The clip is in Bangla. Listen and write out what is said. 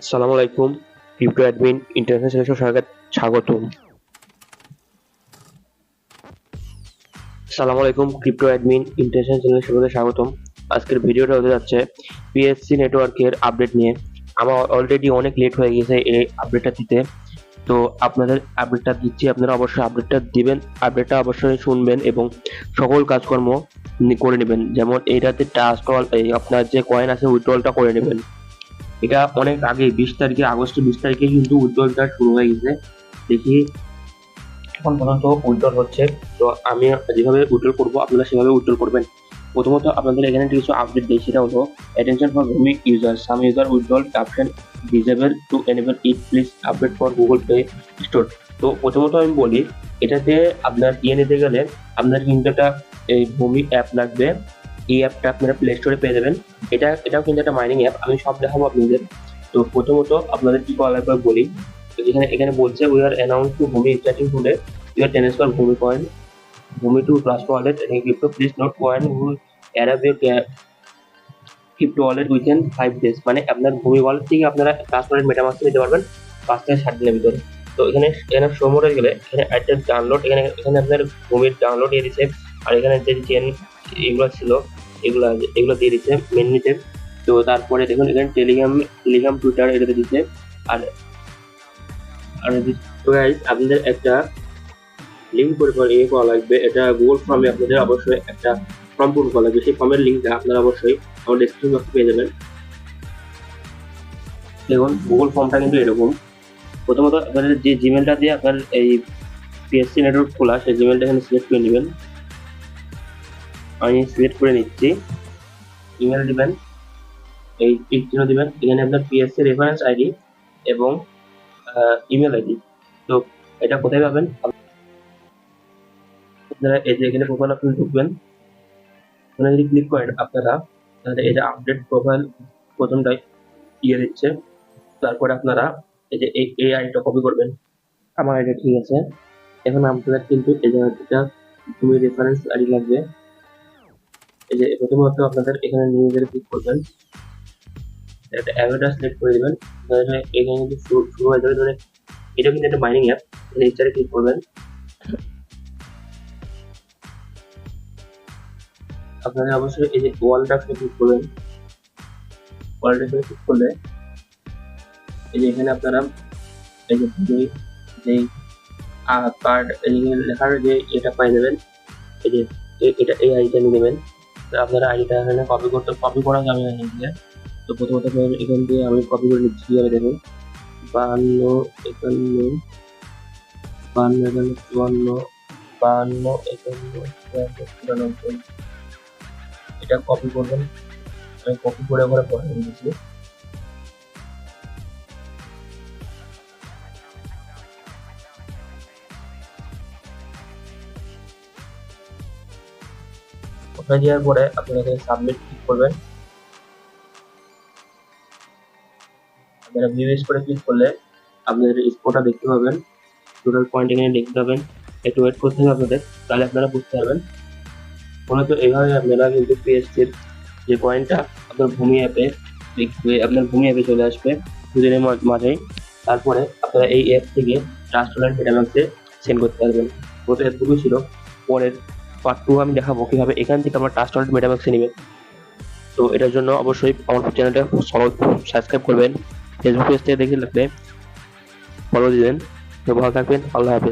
আসসালামু আলাইকুম ক্রিপ্টো অ্যাডমিন ইন্টারন্যাশনাল স্বাগতম। আসসালামু আলাইকুম ক্রিপ্টো অ্যাডমিন ইন্টারন্যাশনাল চ্যানেলে স্বাগতম। আজকের ভিডিওটা হতে যাচ্ছে পিএসসি নেটওয়ার্কের আপডেট নিয়ে। আমার অলরেডি অনেক লেট হয়ে গেছে এই আপডেটটা দিতে, তো আপনাদের আপডেটটা দিচ্ছি, আপনারা অবশ্যই আপডেটটা দিবেন, আপডেটটা অবশ্যই শুনবেন এবং সকল কাজকর্ম করে নেবেন। যেমন এইটাতে ট্রাস্ট এই আপনার যে কয়েন আছে উইথড্রলটা করে নেবেন। এটা অনেক আগে 20 তারিখে, আগস্টের 20 তারিখে কিন্তু উইথড্রলটা শুরু হয়ে গেছে। দেখি এখন পর্যন্ত উইথড্রল হচ্ছে। তো আমি যেভাবে উইথড্রল করবো আপনারা সেভাবে উইথড্রল করবেন। প্রথমত আপনাদের এখানে কিছু আপডেট দিই, সেটা হলো attention for Bhowmik user, some user withdrawal option disable two enable it, please update for Google play store. তো প্রথমত আমি বলি, এটাতে আপনার নিতে গেলে আপনার কিন্তু একটা এই ভূমিক অ্যাপ লাগবে। এই অ্যাপটা আপনারা প্লে স্টোরে পেয়ে যাবেন। এটাও কিন্তু একটা মাইনিং অ্যাপ, আমি সব দেখাবো আপনাদের। তো প্রথমত আপনাদের কি করা লাগবে বলি। তো এখানে বলছে উই আর অ্যানাউন্স টু ভূমি স্টার্টিং টুডে ইউর ট্রান্সফার ভূমি কয়েন ভূমি two trust wallet and crypto, please note coin will arrive your crypto wallet within 5 days। মানে আপনার ভূমি ওয়ালেট থেকে আপনারা ট্রাস্ট ওয়ালেট মেটামাস্ক নিতে পারবেন 5 থেকে 7 দিনের ভিতরে। তো এখানে শো মোডে গেলে এখানে অ্যাড্রেস ডাউনলোড, এখানে আপনার ভূমির ডাউনলোড দিয়ে দিচ্ছে। আর এখানে যে চেন এগুলো ছিল এগুলো দিয়ে দিচ্ছে মেনুতে। তো তারপরে দেখুন এখানে টেলিগ্রাম টুইটার এটাতে দিচ্ছে। আর আর তো গাইস আপনাদের একটা লিঙ্ক করে করা লাগবে। এটা গুগল ফর্মে আপনাদের অবশ্যই একটা ফর্ম পূরণ করা লাগবে। সেই ফর্মের লিঙ্কটা আপনারা অবশ্যই আমার ডেসক্রিপশন বক্সে পেয়ে যাবেন। দেখুন গুগল ফর্মটা কিন্তু এরকম। প্রথমত আপনাদের যে জিমেলটা দিয়ে আপনার এই পিএসসি নেটওয়ার্ক খোলা, সেই জিমেলটা এখানে সিলেক্ট করে নেবেন। আমি সিলেক্ট করে নিচ্ছি। ইমেল দিবেন, এই টিক চিহ্ন দিবেন, এখানে আপনার পিএসসি রেফারেন্স আইডি এবং ইমেল আইডি। তো এটা কোথায় পাবেন আপনারা? এই যে এখানে প্রোফাইল আপনি ঢুকবেন, এখানে যদি ক্লিক করেন আপনারা, তাহলে এটা আপডেট প্রোফাইল প্রথমটাই দিয়ে দিচ্ছে। তারপরে আপনারা এই যে এই আইডিটা কপি করবেন। আমার আইডিটা ঠিক আছে। এখন আপনাদের কিন্তু এই জায়গাটা তুমি রেফারেন্স আইডি লাগবে। এই যে প্রথমত আপনাদের এখানে নিজেদের ক্লিক করবেন, একটা অ্যাভেটার সিলেক্ট করে দেবেন। এখানে কিন্তু শুরু হয়ে যাবে। ধরে এটা কিন্তু একটা মাইনিং অ্যাপ, রেজিস্টারে ক্লিক করবেন। আপনারা অবশ্যই এই যে ওয়ালেট ক্লিক করবেন। ওয়ালেট ক্লিক করলে এই যে এখানে আপনারা এই যে যেই কার্ড লেখার যে এটা পাই যাবেন, এই যে এটা এই আইডিটা নিয়ে নেবেন। তো আপনারা আইডিটা এখানে কপি করা যাবে না এখানে। তো প্রথমত এখান দিয়ে আমি কপি করে নিচ্ছি। আমি দেখুন 52 51 52 54 52 51 94 এটা কপি করবেন। আমি কপি করে পরে নিয়েছি। ওখানে দেওয়ার পরে আপনারা এখানে সাবমিট ক্লিক করবেন। আপনারা ভিউজ করে ক্লিক করলে আপনাদের স্কোরটা দেখতে পাবেন, টোটাল পয়েন্ট এখানে দেখতে পাবেন। একটু ওয়েট করতে হবে আপনাদের, তাহলে আপনারা বুঝতে পারবেন। মূলত এইভাবে আপনারা কিন্তু পিএসসির যে কয়েনটা আপনার ভূমি অ্যাপে চলে আসবে দুদিনের মাঝেই। তারপরে আপনারা এই অ্যাপ থেকে ট্রাস্ট ওয়ালেট মেটামাস্কে সেন্ড করতে পারবেন। গত এতটুকু ছিল। পরের পার্ট 2 আমি দেখাবো কিভাবে এখান থেকে আমরা ট্রাস্ট ওয়ালেট মেটামাস্কে নেবেন। তো এটার জন্য অবশ্যই আমার চ্যানেলটা সাবস্ক্রাইব করবেন। ফেসবুক পেজ থেকে দেখে লাগলে ফলো দিবেন। তো ভালো থাকবেন, আল্লাহ হাফেজ।